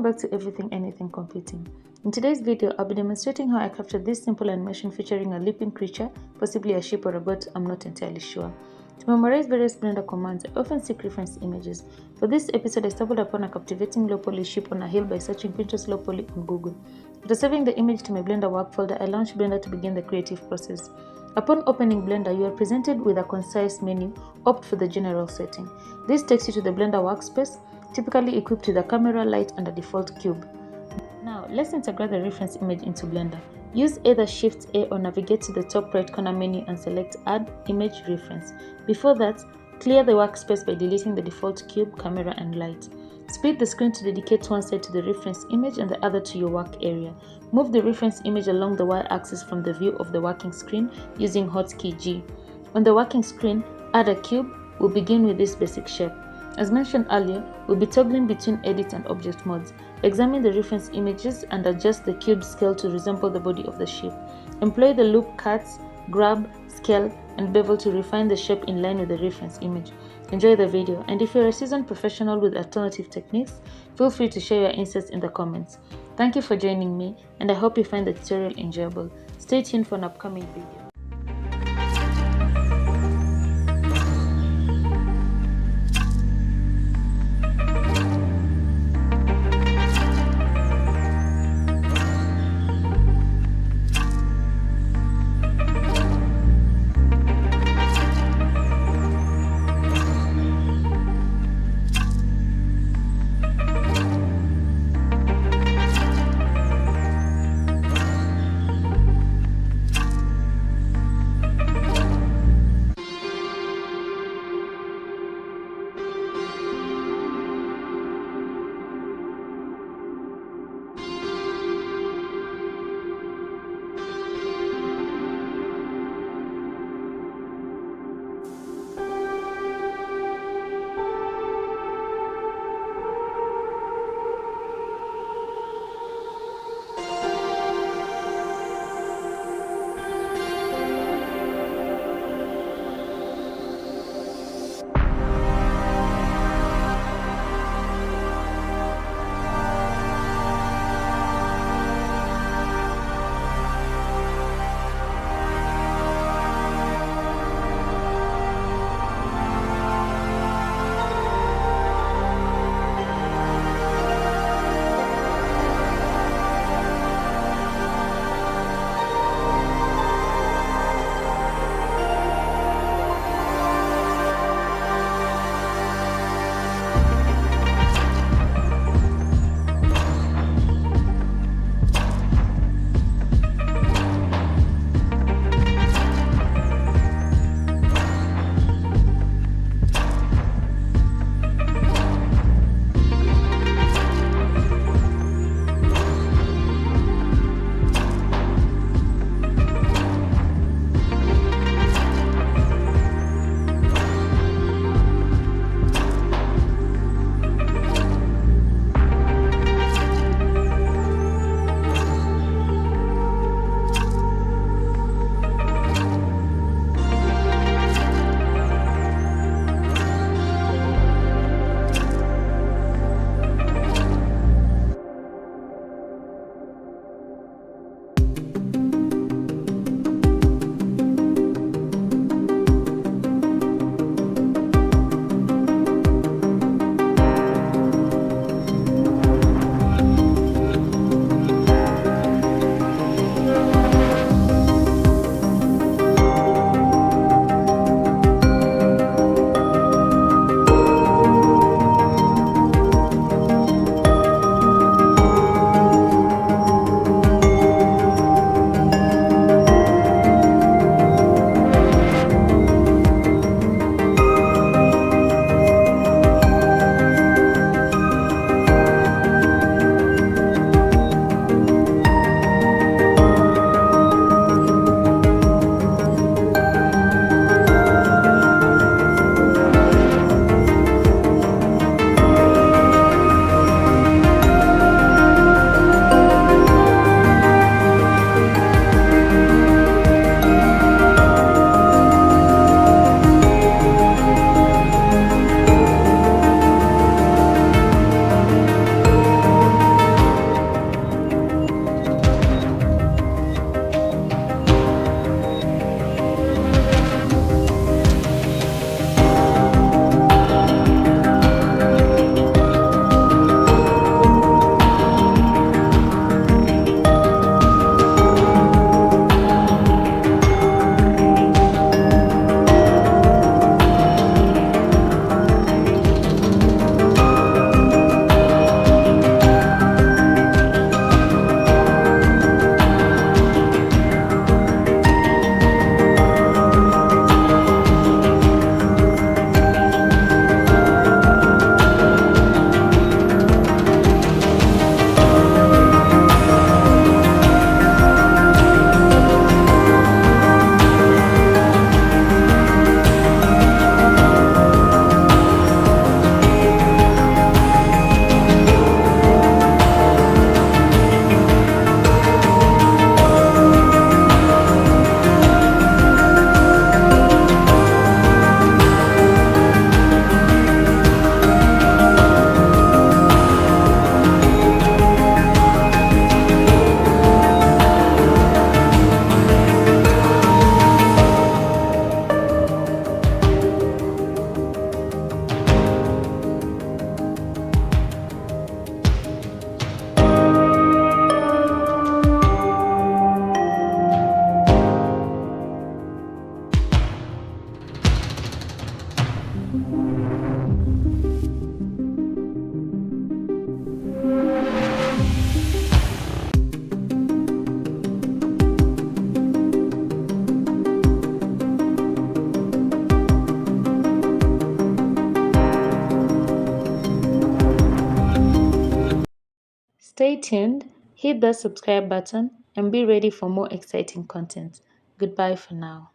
Welcome back to Everything Anything Computing. In today's video, I'll be demonstrating how I captured this simple animation featuring a leaping creature, possibly a sheep or a goat, I'm not entirely sure. To memorize various Blender commands, I often seek reference images. For this episode, I stumbled upon a captivating low-poly sheep on a hill by searching Pinterest low-poly on Google. After saving the image to my Blender work folder, I launched Blender to begin the creative process. Upon opening Blender, you are presented with a concise menu. Opt for the general setting. This takes you to the Blender Workspace, typically equipped with a camera, light, and a default cube. Now, let's integrate the reference image into Blender. Use either Shift-A or navigate to the top right corner menu and select Add Image Reference. Before that, clear the workspace by deleting the default cube, camera, and light. Split the screen to dedicate one side to the reference image and the other to your work area. Move the reference image along the y-axis from the view of the working screen using hotkey G. On the working screen, add a cube. We'll begin with this basic shape. As mentioned earlier, we'll be toggling between edit and object modes. Examine the reference images and adjust the cube scale to resemble the body of the sheep. Employ the loop cuts, grab, scale, and bevel to refine the shape in line with the reference image. Enjoy the video, and if you're a seasoned professional with alternative techniques, feel free to share your insights in the comments. Thank you for joining me, and I hope you find the tutorial enjoyable. Stay tuned for an upcoming video. Stay tuned, hit the subscribe button, and be ready for more exciting content. Goodbye for now.